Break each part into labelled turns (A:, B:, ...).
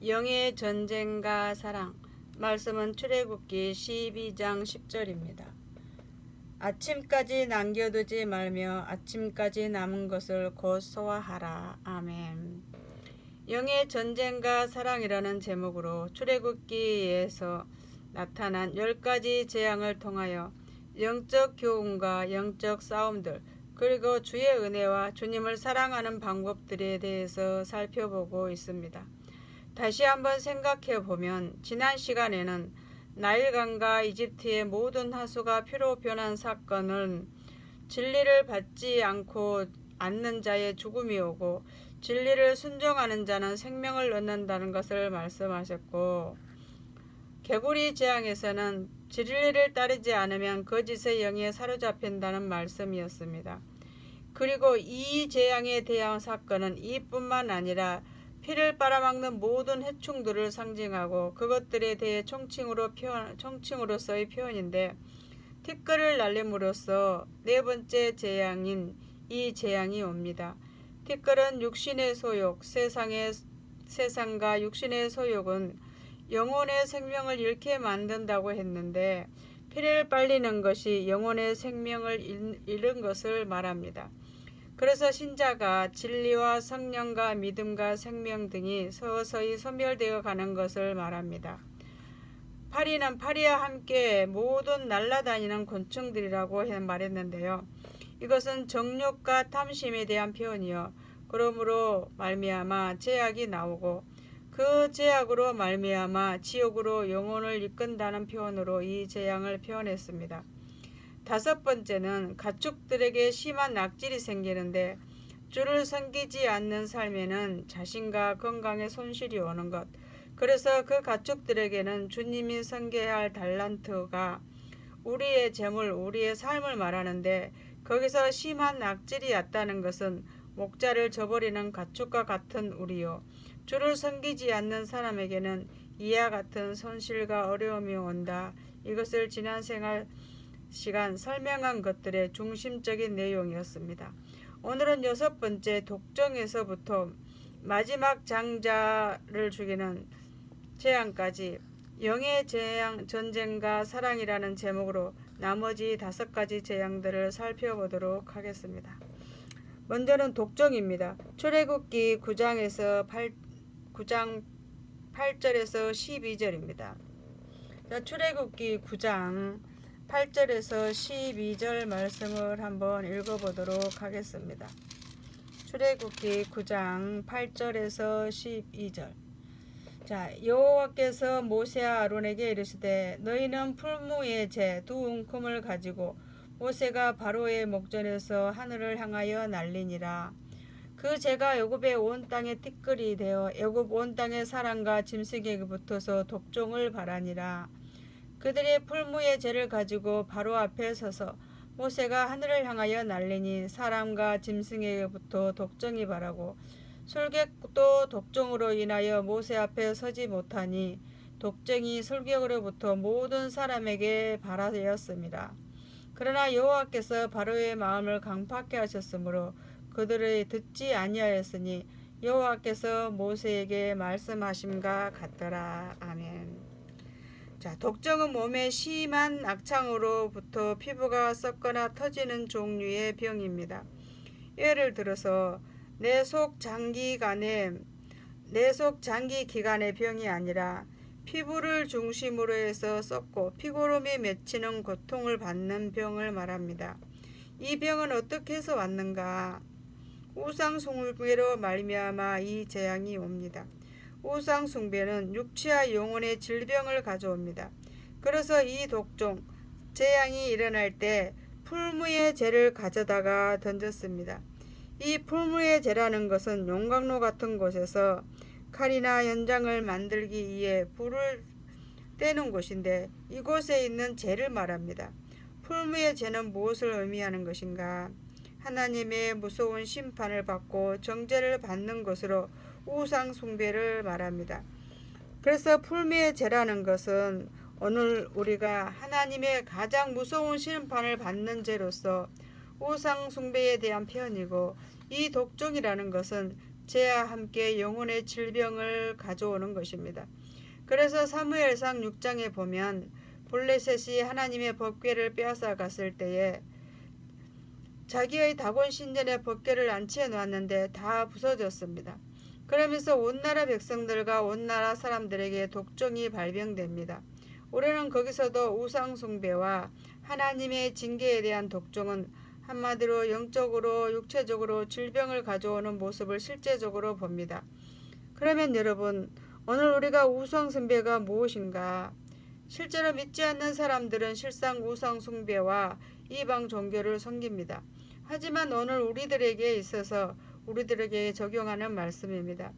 A: 영의 전쟁과 사랑. 말씀은 출애굽기 12장 10절입니다. 아침까지 남겨두지 말며 아침까지 남은 것을 곧 소화하라. 아멘. 영의 전쟁과 사랑이라는 제목으로 출애굽기에서 나타난 10가지 재앙을 통하여 영적 교훈과 영적 싸움들, 그리고 주의 은혜와 주님을 사랑하는 방법들에 대해서 살펴보고 있습니다. 다시 한번 생각해 보면 지난 시간에는 나일강과 이집트의 모든 하수가 피로 변한 사건은 진리를 받지 않는 자의 죽음이 오고 진리를 순종하는 자는 생명을 얻는다는 것을 말씀하셨고, 개구리 재앙에서는 진리를 따르지 않으면 거짓의 영에 사로잡힌다는 말씀이었습니다. 그리고 이 재앙에 대한 사건은 이뿐만 아니라 피를 빨아먹는 모든 해충들을 상징하고 그것들에 대해 총칭으로서의 표현인데, 티끌을 날림으로써 네 번째 재앙인 이 재앙이 옵니다. 티끌은 육신의 소욕, 세상과 육신의 소욕은 영혼의 생명을 잃게 만든다고 했는데, 피를 빨리는 것이 영혼의 생명을 잃은 것을 말합니다. 그래서 신자가 진리와 성령과 믿음과 생명 등이 서서히 소멸되어 가는 것을 말합니다. 파리는 파리와 함께 모든 날아다니는 곤충들이라고 말했는데요. 이것은 정욕과 탐심에 대한 표현이요, 그러므로 말미암아 제약이 나오고 그 제약으로 말미암아 지옥으로 영혼을 이끈다는 표현으로 이 재앙을 표현했습니다. 다섯 번째는 가축들에게 심한 악질이 생기는데, 주를 섬기지 않는 삶에는 자신과 건강에 손실이 오는 것. 그래서 그 가축들에게는 주님이 섬겨야 할 달란트가 우리의 재물, 우리의 삶을 말하는데, 거기서 심한 악질이 왔다는 것은 목자를 저버리는 가축과 같은 우리요, 주를 섬기지 않는 사람에게는 이와 같은 손실과 어려움이 온다. 이것을 지난 시간 설명한 것들의 중심적인 내용이었습니다. 오늘은 여섯 번째 독정에서부터 마지막 장자를 죽이는 재앙까지 영의 전쟁과 사랑이라는 제목으로 나머지 5가지 재앙들을 살펴보도록 하겠습니다. 먼저는 독정입니다. 출애굽기 9장 8절에서 12절입니다. 출애굽기 9장 8절에서 12절 말씀을 한번 읽어보도록 하겠습니다. 출애굽기 9장 8절에서 12절. 여호와께서 모세와 아론에게 이르시되 너희는 풀무의 재 두 움큼을 가지고 모세가 바로의 목전에서 하늘을 향하여 날리니라. 그 재가 애굽의 온 땅에 티끌이 되어 애굽 온 땅의 사람과 짐승에게 붙어서 독종을 발하니라. 그들이 풀무의 재를 가지고 바로 앞에 서서 모세가 하늘을 향하여 날리니 사람과 짐승에게부터 독종이 발하고 술객도 독종으로 인하여 모세 앞에 서지 못하니 독종이 술객으로부터 모든 사람에게 발하였습니다. 그러나 여호와께서 바로의 마음을 강팍케 하셨으므로 그들의 듣지 아니하였으니 여호와께서 모세에게 말씀하심과 같더라. 아멘. 독종은 몸에 심한 악창으로부터 피부가 썩거나 터지는 종류의 병입니다. 예를 들어서 내속 장기 기간의 병이 아니라 피부를 중심으로 해서 썩고 피고름이 맺히는 고통을 받는 병을 말합니다. 이 병은 어떻게 해서 왔는가? 우상숭배로 말미암아 이 재앙이 옵니다. 우상숭배는 육체와 영혼의 질병을 가져옵니다. 그래서 이 독종, 재앙이 일어날 때 풀무의 재를 가져다가 던졌습니다. 이 풀무의 재라는 것은 용광로 같은 곳에서 칼이나 연장을 만들기 위해 불을 떼는 곳인데, 이곳에 있는 재를 말합니다. 풀무의 재는 무엇을 의미하는 것인가? 하나님의 무서운 심판을 받고 정죄를 받는 것으로 우상 숭배를 말합니다. 그래서 풀무의 재라는 것은 오늘 우리가 하나님의 가장 무서운 심판을 받는 죄로서 우상 숭배에 대한 표현이고, 이 독종이라는 것은 죄와 함께 영혼의 질병을 가져오는 것입니다. 그래서 사무엘상 6장에 보면 블레셋이 하나님의 법궤를 빼앗아 갔을 때에 자기의 다곤 신전에 법궤를 안치해 놓았는데 다 부서졌습니다. 그러면서 온 나라 백성들과 온 나라 사람들에게 독종이 발병됩니다. 우리는 거기서도 우상 숭배와 하나님의 징계에 대한 독종은 한마디로 영적으로 육체적으로 질병을 가져오는 모습을 실제적으로 봅니다. 그러면 여러분, 오늘 우리가 우상 숭배가 무엇인가? 실제로 믿지 않는 사람들은 실상 우상 숭배와 이방 종교를 섬깁니다. 하지만 오늘 우리들에게 적용하는 말씀입니다.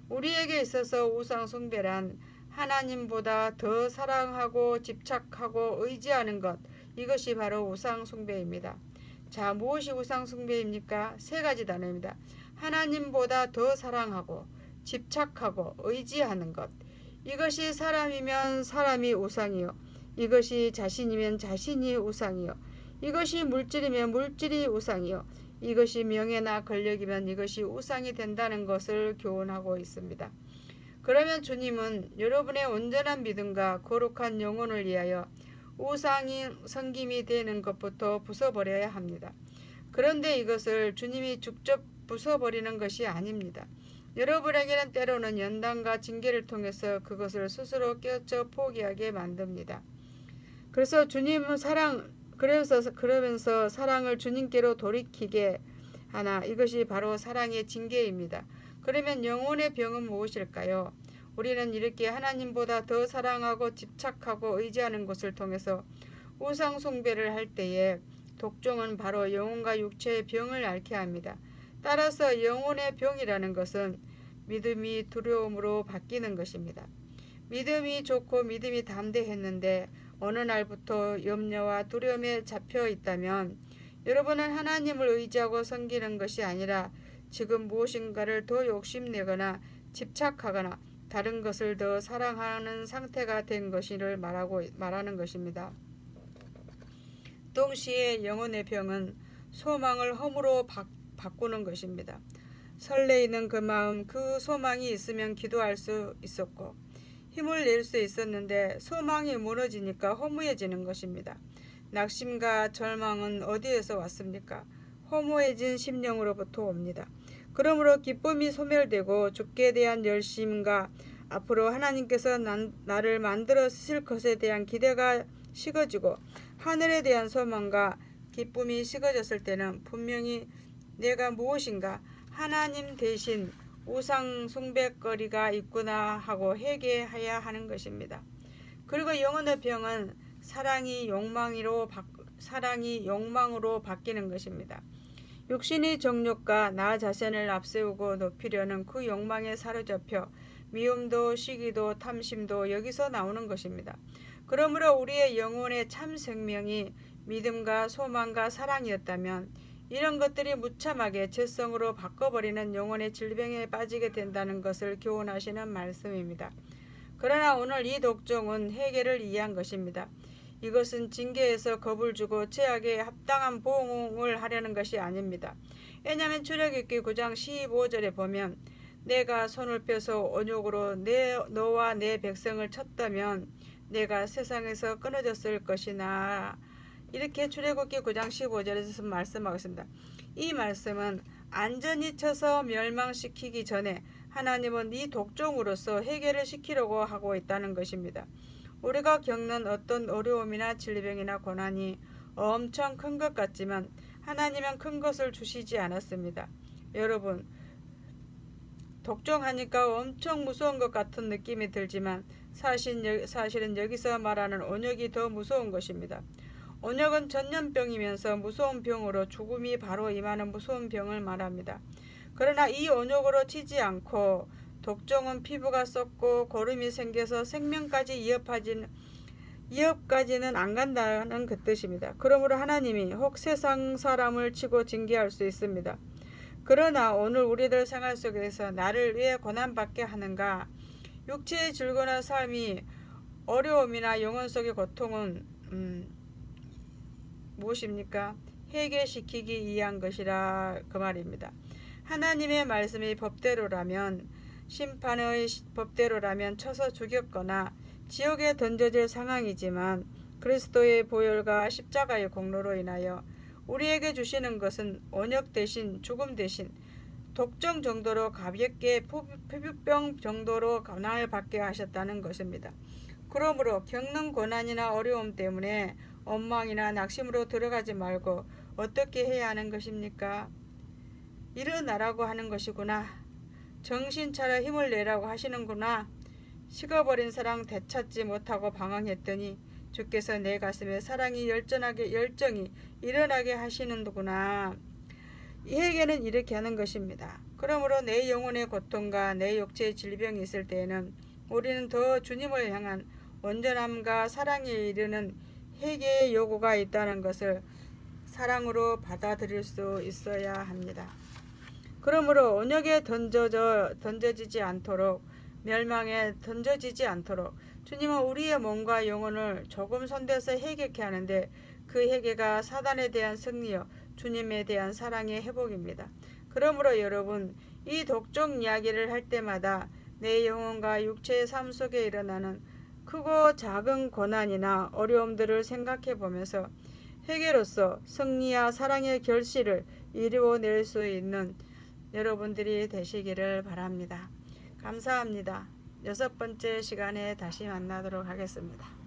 A: 우리에게 있어서 우상 숭배란 하나님보다 더 사랑하고 집착하고 의지하는 것, 이것이 바로 우상 숭배입니다. 자, 무엇이 우상 숭배입니까? 세 가지 단어입니다. 하나님보다 더 사랑하고 집착하고 의지하는 것. 이것이 사람이면 사람이 우상이요. 이것이 자신이면 자신이 우상이요. 이것이 물질이면 물질이 우상이요. 이것이 명예나 권력이면 이것이 우상이 된다는 것을 교훈하고 있습니다. 그러면 주님은 여러분의 온전한 믿음과 거룩한 영혼을 위하여 우상이 섬김이 되는 것부터 부숴버려야 합니다. 그런데 이것을 주님이 직접 부숴버리는 것이 아닙니다. 여러분에게는 때로는 연단과 징계를 통해서 그것을 스스로 깨우쳐 포기하게 만듭니다. 그래서 주님은 그러면서 사랑을 주님께로 돌이키게 하나, 이것이 바로 사랑의 징계입니다. 그러면 영혼의 병은 무엇일까요? 우리는 이렇게 하나님보다 더 사랑하고 집착하고 의지하는 것을 통해서 우상 숭배를 할 때에 독종은 바로 영혼과 육체의 병을 앓게 합니다. 따라서 영혼의 병이라는 것은 믿음이 두려움으로 바뀌는 것입니다. 믿음이 좋고 믿음이 담대했는데 어느 날부터 염려와 두려움에 잡혀 있다면 여러분은 하나님을 의지하고 섬기는 것이 아니라 지금 무엇인가를 더 욕심내거나 집착하거나 다른 것을 더 사랑하는 상태가 된 것을 말하는 것입니다. 동시에 영혼의 병은 소망을 허무로 바꾸는 것입니다. 설레이는 그 마음, 그 소망이 있으면 기도할 수 있었고 힘을 낼 수 있었는데 소망이 무너지니까 허무해지는 것입니다. 낙심과 절망은 어디에서 왔습니까? 허무해진 심령으로부터 옵니다. 그러므로 기쁨이 소멸되고 주께 대한 열심과 앞으로 하나님께서 나를 만들어 쓰실 것에 대한 기대가 식어지고 하늘에 대한 소망과 기쁨이 식어졌을 때는 분명히 내가 무엇인가 하나님 대신 우상 숭배거리가 있구나 하고 회개해야 하는 것입니다. 그리고 영혼의 병은 사랑이 욕망으로 바뀌는 것입니다. 육신의 정욕과 나 자신을 앞세우고 높이려는 그 욕망에 사로잡혀 미움도 시기도 탐심도 여기서 나오는 것입니다. 그러므로 우리의 영혼의 참 생명이 믿음과 소망과 사랑이었다면 이런 것들이 무참하게 죄성으로 바꿔버리는 영혼의 질병에 빠지게 된다는 것을 교훈하시는 말씀입니다. 그러나 오늘 이 독종은 회개를 이해한 것입니다. 이것은 징계에서 겁을 주고 죄악에 합당한 보응을 하려는 것이 아닙니다. 왜냐하면 출애굽기 9장 15절에 보면 내가 손을 펴서 온욕으로 너와 내 백성을 쳤다면 내가 세상에서 끊어졌을 것이나 이렇게 출애굽기 9장 15절에서 말씀하고 있습니다. 이 말씀은 안전히 쳐서 멸망시키기 전에 하나님은 이 독종으로서 해결을 시키려고 하고 있다는 것입니다. 우리가 겪는 어떤 어려움이나 질병이나 고난이 엄청 큰 것 같지만 하나님은 큰 것을 주시지 않았습니다. 여러분, 독종하니까 엄청 무서운 것 같은 느낌이 들지만 사실은 여기서 말하는 온역이 더 무서운 것입니다. 온역은 전염병이면서 무서운 병으로 죽음이 바로 임하는 무서운 병을 말합니다. 그러나 이 온역으로 치지 않고 독종은 피부가 썩고 고름이 생겨서 생명까지 위협까지는 안 간다는 그 뜻입니다. 그러므로 하나님이 혹 세상 사람을 치고 징계할 수 있습니다. 그러나 오늘 우리들 생활 속에서 나를 왜 고난받게 하는가? 육체의 즐거운 삶이 어려움이나 영혼 속의 고통은 무엇입니까? 해결시키기 위한 것이라 그 말입니다. 하나님의 말씀이 법대로라면, 심판의 법대로라면 쳐서 죽였거나 지옥에 던져질 상황이지만 그리스도의 보혈과 십자가의 공로로 인하여 우리에게 주시는 것은 언역 대신 죽음 대신 독점 정도로 가볍게 피부병 정도로 고난을 받게 하셨다는 것입니다. 그러므로 겪는 고난이나 어려움 때문에 원망이나 낙심으로 들어가지 말고 어떻게 해야 하는 것입니까? 일어나라고 하는 것이구나. 정신 차려 힘을 내라고 하시는구나. 식어버린 사랑 되찾지 못하고 방황했더니 주께서 내 가슴에 사랑이 열정이 일어나게 하시는구나. 이 회개는 이렇게 하는 것입니다. 그러므로 내 영혼의 고통과 내 육체의 질병이 있을 때에는 우리는 더 주님을 향한 온전함과 사랑에 이르는 회개의 요구가 있다는 것을 사랑으로 받아들일 수 있어야 합니다. 그러므로 언역에 던져지지 않도록, 멸망에 던져지지 않도록 주님은 우리의 몸과 영혼을 조금 손대서 회개케 하는데 그 회개가 사단에 대한 승리요 주님에 대한 사랑의 회복입니다. 그러므로 여러분, 이 독종 이야기를 할 때마다 내 영혼과 육체의 삶 속에 일어나는 크고 작은 고난이나 어려움들을 생각해 보면서 회개로서 승리와 사랑의 결실을 이루어낼 수 있는 여러분들이 되시기를 바랍니다. 감사합니다. 6번째 시간에 다시 만나도록 하겠습니다.